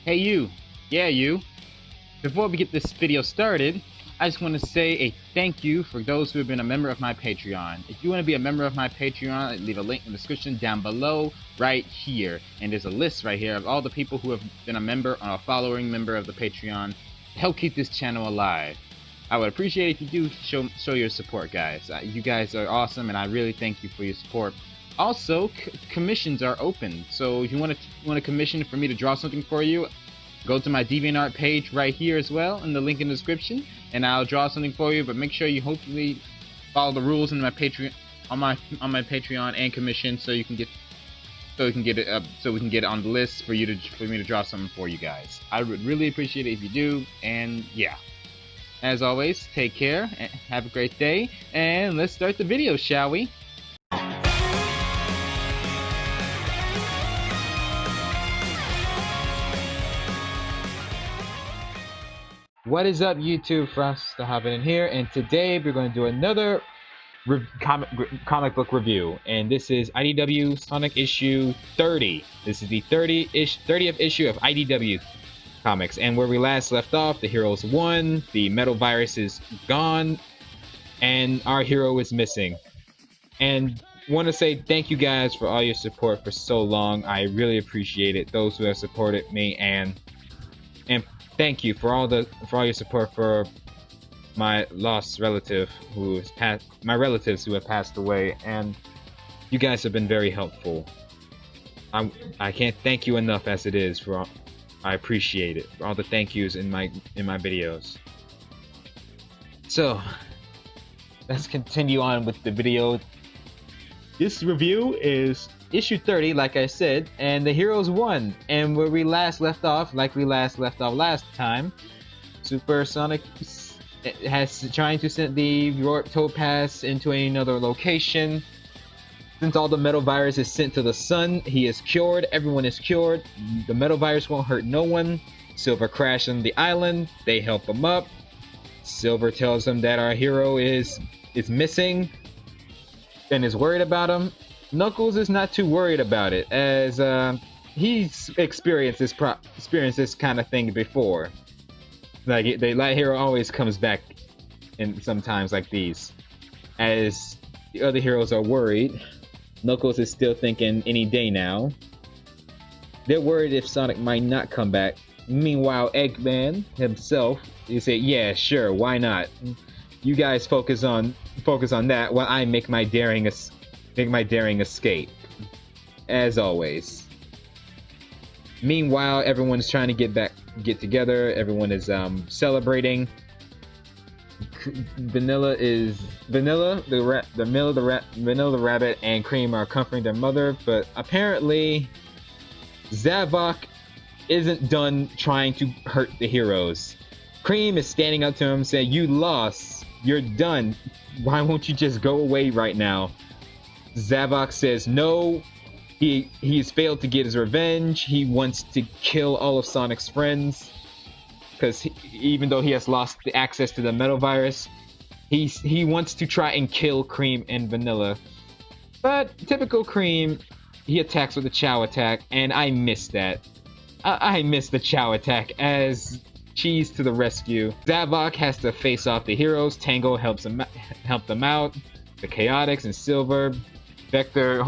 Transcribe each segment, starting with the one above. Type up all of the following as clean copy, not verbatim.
Hey you, yeah you. Before we get this video started, I just want to say a thank you for those who have been a member of my Patreon. If you want to be a member of my Patreon, leave a link in the description down below right here. And there's a list right here of all the people who have been a member or a following member of the Patreon to help keep this channel alive. I would appreciate it if you do show your support, guys. You guys are awesome, and I really thank you for your support. Also, commissions are open, so if you want to commission for me to draw something for you, go to my DeviantArt page right here as well, in the link in the description, and I'll draw something for you. But make sure you hopefully follow the rules in my Patreon on my Patreon and commission, so we can get it on the list for me to draw something for you guys. I would really appreciate it if you do, and yeah. As always, take care, and have a great day, and let's start the video, shall we? What is up, YouTube? Frost the Hobidon here, and today we're going to do another comic book review, and this is IDW Sonic issue 30. This is the 30th issue of IDW Comics, and where we last left off, the heroes won, the metal virus is gone, and our hero is missing. And want to say thank you guys for all your support for so long. I really appreciate it. Those who have supported me, and thank you for all your support for my lost relative my relatives who have passed away, and you guys have been very helpful. I can't thank you enough as it is. I appreciate it, for all the thank yous in my videos. So let's continue on with the video. This review is issue 30, like I said, and the heroes won. And where we last left off, last time, Super Sonic has trying to send the warp topaz into another location. Since all the metal virus is sent to the sun, he is cured. Everyone is cured. The metal virus won't hurt no one. Silver crashes on the island. They help him up. Silver tells him that our hero is missing and is worried about him. Knuckles is not too worried about it, as he's experienced this kind of thing before. Like, the light hero always comes back in sometimes like these. As the other heroes are worried, Knuckles is still thinking any day now. They're worried if Sonic might not come back. Meanwhile, Eggman himself, he said, "Yeah, sure, why not? You guys focus on that while I make my daring escape." As always. Meanwhile, everyone's trying to get together. Everyone is celebrating. Vanilla the rabbit, and Cream are comforting their mother, but apparently Zavok isn't done trying to hurt the heroes. Cream is standing up to him saying, "You lost. You're done. Why won't you just go away right now?" Zavok says no. He's failed to get his revenge. He wants to kill all of Sonic's friends, because even though he has lost the access to the metal virus, he wants to try and kill Cream and Vanilla. But typical Cream, he attacks with a Chow attack, and I miss that. I miss the Chow attack, as Cheese to the rescue. Zavok has to face off the heroes. Tango help them out. The Chaotix and Silver. Vector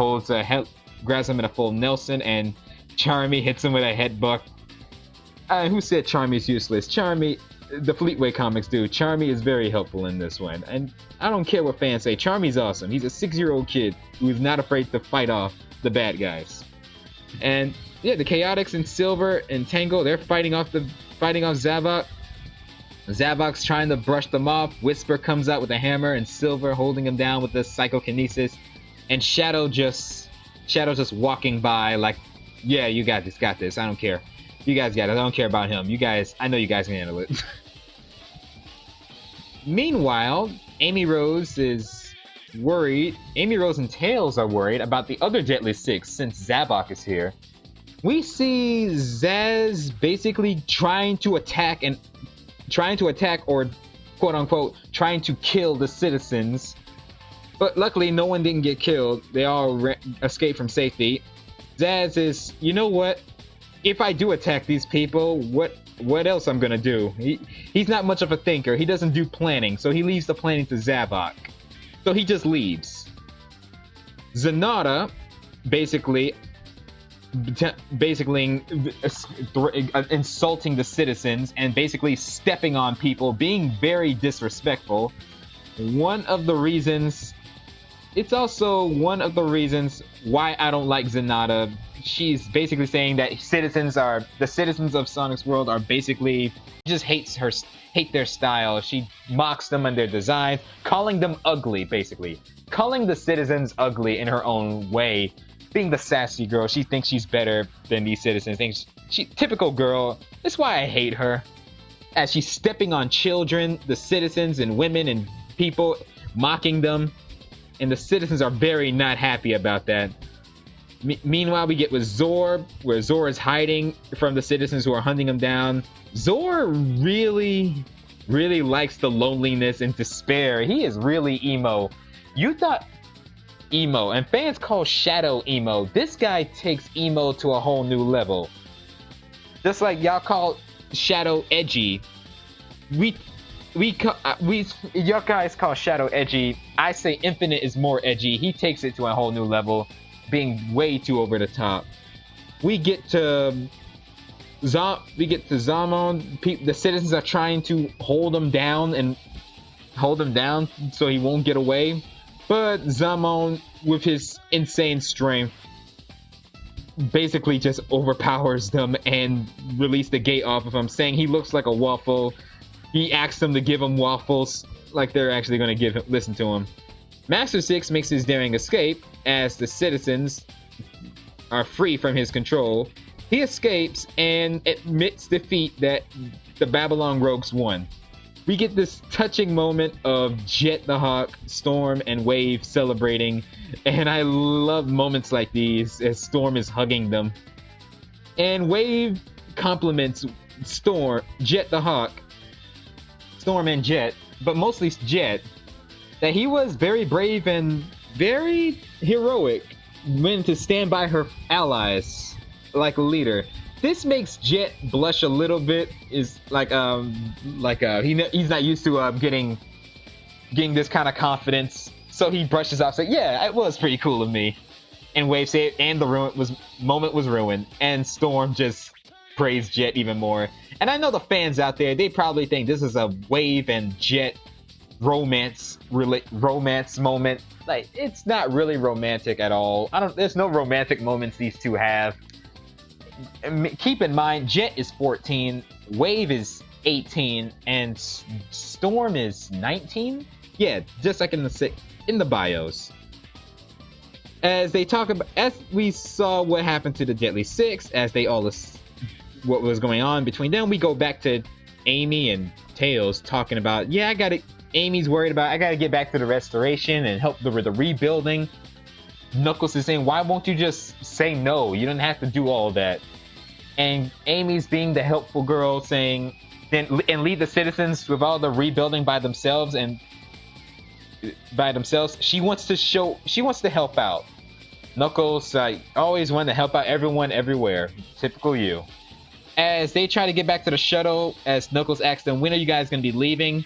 grabs him in a full Nelson, and Charmy hits him with a headbutt. Who said Charmy's useless? Charmy, the Fleetway comics do. Charmy is very helpful in this one, and I don't care what fans say. Charmy's awesome. He's a 6-year-old kid who is not afraid to fight off the bad guys. And yeah, the Chaotix and Silver and Tango, they're fighting off Zavok. Zavok's trying to brush them off. Whisper comes out with a hammer, and Silver holding him down with the psychokinesis. And Shadow just walking by like, "Yeah, you got this. I don't care. You guys got it. I don't care about him. I know you guys can handle it." Meanwhile, Amy Rose is worried. Amy Rose and Tails are worried about the other Deadly Six since Zavok is here. We see Zaz basically trying to attack or quote unquote trying to kill the citizens. But luckily, no one didn't get killed. They all escaped from safety. Zaz is, "You know what? if I do attack these people, what else I'm gonna do? He's not much of a thinker. He doesn't do planning, so he leaves the planning to Zavok. So he just leaves. Zanata, basically insulting the citizens and basically stepping on people, being very disrespectful. One of the reasons, it's also one of the reasons why I don't like Zanata. She's basically saying that the citizens of Sonic's world are basically, just hate their style. She mocks them and their designs, calling them ugly, basically. Calling the citizens ugly in her own way. Being the sassy girl, she thinks she's better than these citizens. Thinks she typical girl. That's why I hate her. As she's stepping on children, the citizens and women and people, mocking them, and the citizens are very not happy about that. Meanwhile, we get with Zor, where Zor is hiding from the citizens who are hunting him down. Zor really likes the loneliness and despair. He is really emo. You thought emo, and fans call Shadow emo. This guy takes emo to a whole new level. Just like y'all call Shadow edgy. Y'all guys call Shadow edgy. I say Infinite is more edgy. He takes it to a whole new level, being way too over the top. We get to Zamon. The citizens are trying to hold him down so he won't get away. But Zamon, with his insane strength, basically just overpowers them and release the gate off of him, saying he looks like a waffle. He asks them to give him waffles, like they're actually going to listen to him. Master 6 makes his daring escape as the citizens are free from his control. He escapes and admits defeat, that the Babylon Rogues won. We get this touching moment of Jet the Hawk, Storm, and Wave celebrating, and I love moments like these as Storm is hugging them. And Wave compliments Jet the Hawk, Storm and Jet, but mostly Jet, that he was very brave and very heroic when to stand by her allies like a leader. This makes Jet blush a little bit. Is he's not used to getting this kind of confidence, so he brushes off, saying, "Yeah, it was pretty cool of me." And Wave said, and the moment was ruined, and Storm just praised Jet even more. And I know the fans out there, they probably think this is a Wave and Jet romance moment. Like, it's not really romantic at all. There's no romantic moments these two have. Keep in mind, Jet is 14, Wave is 18, and Storm is 19. Yeah, just like in the bios. As we saw what happened to the Deadly Six, what was going on between them, we go back to Amy and Tails talking about, Amy's worried about, I gotta get back to the restoration and help with the rebuilding. Knuckles is saying, why won't you just say no? You don't have to do all that. And Amy's being the helpful girl, saying, and lead the citizens with all the rebuilding by themselves. She wants to help out. Knuckles always wanted to help out everyone everywhere. Typical you. As they try to get back to the shuttle, as Knuckles asks them, when are you guys going to be leaving?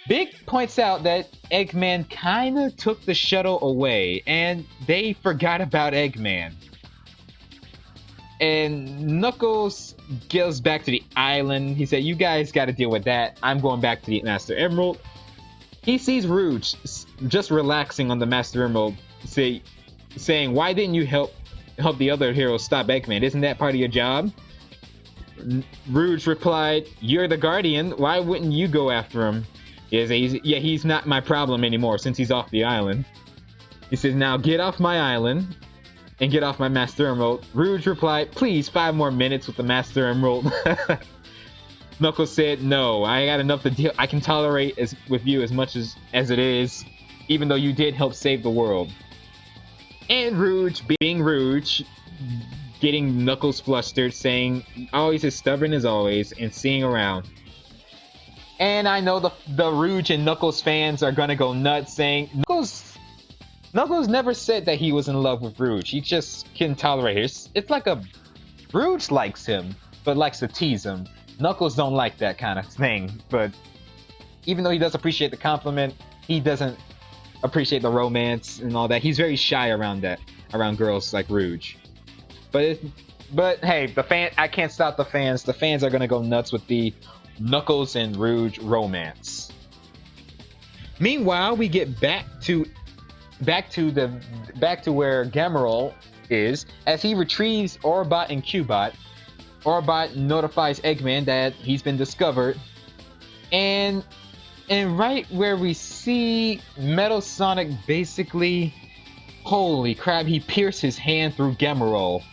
Big points out that Eggman kind of took the shuttle away, and they forgot about Eggman. And Knuckles goes back to the island. He said, you guys got to deal with that. I'm going back to the Master Emerald. He sees Rouge just relaxing on the Master Emerald, saying, why didn't you help the other heroes stop Eggman? Isn't that part of your job? Rouge replied, you're the Guardian. Why wouldn't you go after him? He's not my problem anymore since he's off the island. He says, now get off my island and get off my Master Emerald. Rouge replied, please, 5 more minutes with the Master Emerald. Knuckles said, no, I got enough to deal. I can tolerate with you as much as it is, even though you did help save the world. And Rouge, being Rouge, getting Knuckles flustered, saying, always as stubborn as always, and seeing around. And I know the Rouge and Knuckles fans are gonna go nuts, saying, Knuckles never said that he was in love with Rouge. He just couldn't tolerate it. It's like a Rouge likes him, but likes to tease him. Knuckles don't like that kind of thing, but even though he does appreciate the compliment, he doesn't appreciate the romance and all that. He's very shy around girls like Rouge. But hey, I can't stop the fans. The fans are gonna go nuts with the Knuckles and Rouge romance. Meanwhile, we get back to where Gamerol is as he retrieves Orbot and Cubot. Orbot notifies Eggman that he's been discovered, and right where we see Metal Sonic basically, holy crap, he pierced his hand through Gamerol.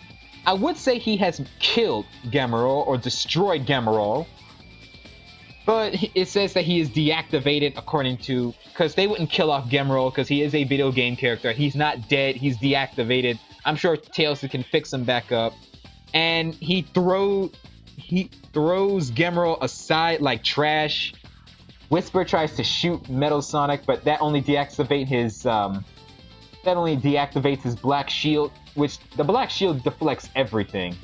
I would say he has killed Gamerol or destroyed Gamerol, but it says that he is deactivated according to, because they wouldn't kill off Gamerol because he is a video game character. He's not dead, he's deactivated. I'm sure Tails can fix him back up. And he throws Gamerol aside like trash. Whisper tries to shoot Metal Sonic, but that only deactivates his black shield, which the black shield deflects everything.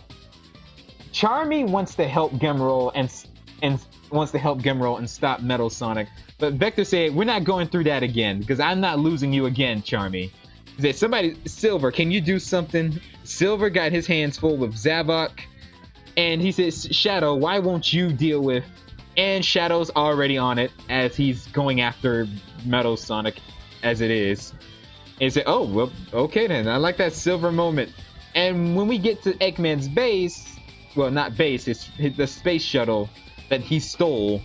Charmy wants to help Gamerol and stop Metal Sonic, but Vector said, "We're not going through that again because I'm not losing you again, Charmy." He said, "Somebody, Silver, can you do something?" Silver got his hands full with Zavok, and he says, "Shadow, why won't you deal with?" And Shadow's already on it as he's going after Metal Sonic as it is. And he said, "Oh, well, okay then. I like that Silver moment." And when we get to Eggman's base, well, not base, it's the space shuttle that he stole,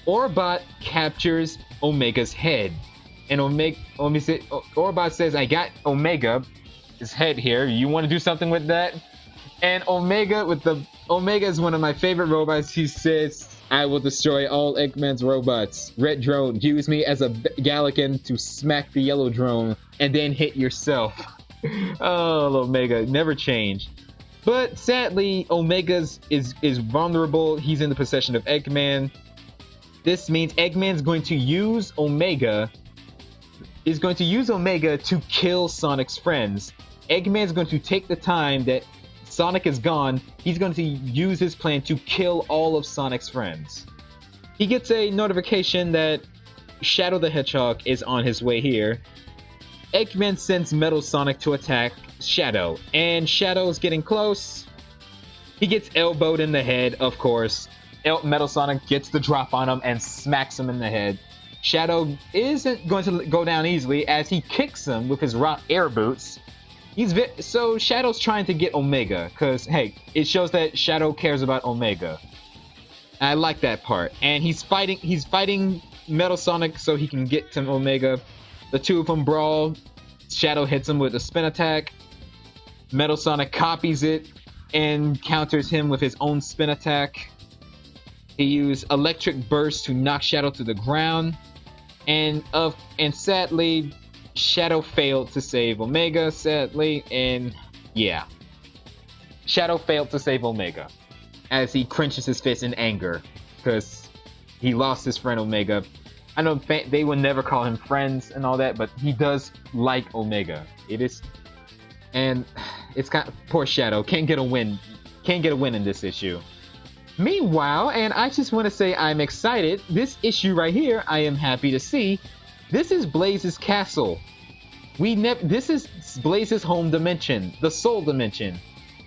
Orbot captures Omega's head. And Orbot says, "I got Omega's head here. You want to do something with that?" And Omega is one of my favorite robots. He says, "I will destroy all Eggman's robots. Red drone, use me as a Galakan to smack the yellow drone and then hit yourself." Oh, Omega, never change. But sadly, Omega is vulnerable. He's in the possession of Eggman. This means Eggman's going to use Omega to kill Sonic's friends. Eggman's going to take the time that Sonic is gone. He's going to use his plan to kill all of Sonic's friends. He gets a notification that Shadow the Hedgehog is on his way here. Eggman sends Metal Sonic to attack Shadow, and Shadow's getting close. He gets elbowed in the head, of course. Metal Sonic gets the drop on him and smacks him in the head. Shadow isn't going to go down easily as he kicks him with his rock air boots. So Shadow's trying to get Omega, because, hey, it shows that Shadow cares about Omega. I like that part. And he's fighting Metal Sonic so he can get to Omega. The two of them brawl. Shadow hits him with a spin attack. Metal Sonic copies it and counters him with his own spin attack. He used Electric Burst to knock Shadow to the ground. And sadly, Shadow failed to save Omega, and yeah. Shadow failed to save Omega as he clenches his fist in anger because he lost his friend Omega. I know they will never call him friends and all that, but he does like Omega. It's got poor Shadow can't get a win in this issue. Meanwhile, and I just want to say I'm excited. This issue right here, I am happy to see. This is Blaze's castle. This is Blaze's home dimension, the Soul Dimension.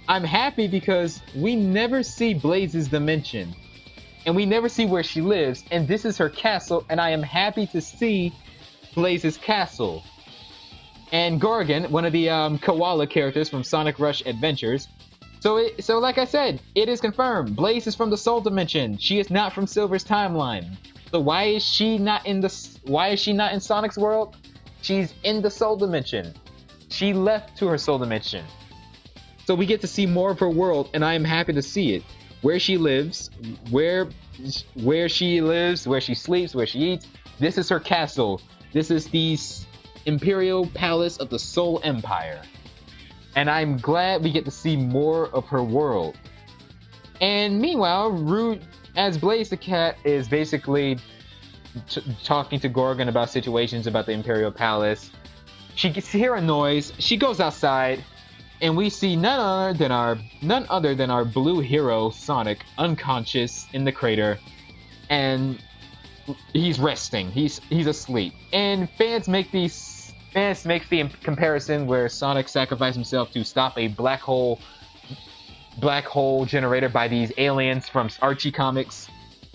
I'm happy because we never see Blaze's dimension, and we never see where she lives. And this is her castle, and I am happy to see Blaze's castle. And Gorgon, one of the koala characters from Sonic Rush Adventures. So like I said, it is confirmed. Blaze is from the Soul Dimension. She is not from Silver's timeline. So why is she not in Sonic's world? She's in the Soul Dimension. She left to her Soul Dimension. So we get to see more of her world, and I am happy to see it. Where she lives, where she sleeps, where she eats. This is her castle. This is the Imperial Palace of the Soul Empire. And I'm glad we get to see more of her world. And meanwhile, as Blaze the Cat is basically talking to Gorgon about situations about the Imperial Palace, she gets to hear a noise. She goes outside, And we see none other than our blue hero Sonic unconscious in the crater, and he's resting. He's asleep. And fans make the comparison where Sonic sacrificed himself to stop a black hole generated by these aliens from Archie comics,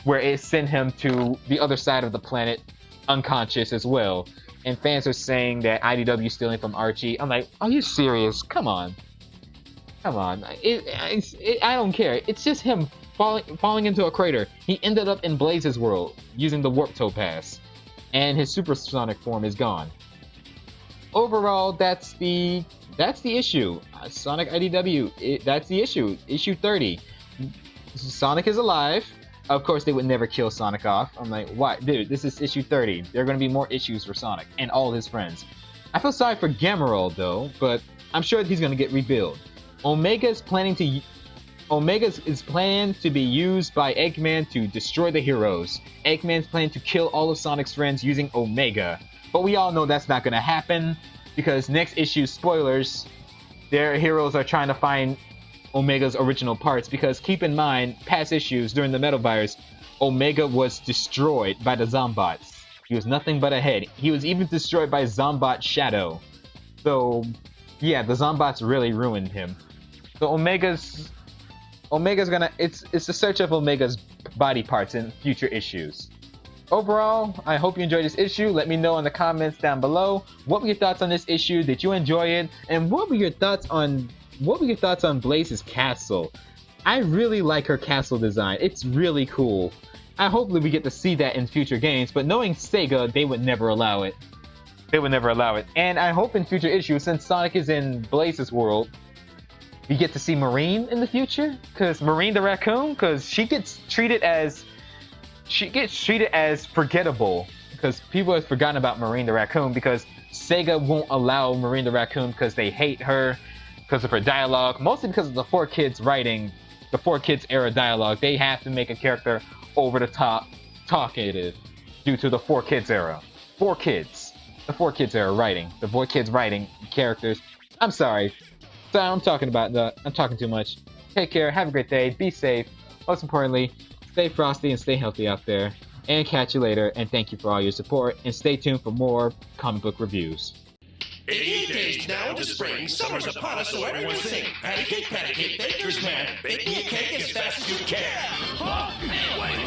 where it sent him to the other side of the planet unconscious as well. And fans are saying that IDW is stealing from Archie. I'm like, are you serious? Come on. I don't care. It's just him falling into a crater. He ended up in Blaze's world using the Warp Topaz, and his supersonic form is gone. Overall, that's the issue. Sonic IDW. That's the issue. Issue 30. Sonic is alive. Of course, they would never kill Sonic off. I'm like, why? Dude, this is issue 30. There are going to be more issues for Sonic and all his friends. I feel sorry for Gamerald, though, but I'm sure he's going to get rebuilt. Omega is planned to be used by Eggman to destroy the heroes. Eggman's planning to kill all of Sonic's friends using Omega. But we all know that's not going to happen, because next issue, spoilers, their heroes are trying to find Omega's original parts, because keep in mind, past issues during the Metal Virus, Omega was destroyed by the Zombots. He was nothing but a head. He was even destroyed by Zombot Shadow. So, yeah, the Zombots really ruined him. So Omega's gonna, it's the search of Omega's body parts in future issues. Overall, I hope you enjoyed this issue. Let me know in the comments down below. What were your thoughts on this issue? Did you enjoy it? And what were your thoughts on Blaze's castle? I really like her castle design. It's really cool. Hopefully we get to see that in future games, but knowing Sega, they would never allow it. And I hope in future issues, since Sonic is in Blaze's world, we get to see Marine in the future. Because Marine the raccoon, because she gets treated as forgettable. Because people have forgotten about Marine the raccoon, because Sega won't allow Marine the raccoon because they hate her. Because of her dialogue, mostly because of the 4Kids writing, the 4Kids era dialogue. They have to make a character over the top talkative due to the 4Kids era. The 4Kids era writing. The 4Kids writing characters. I'm sorry. So I'm talking too much. Take care, have a great day, be safe. Most importantly, stay frosty and stay healthy out there. And catch you later, and thank you for all your support. And stay tuned for more comic book reviews. 88 days now into spring, summer's upon us, so everyone sing. Patty cake, baker's man, bake me a cake as fast as you can. Huh?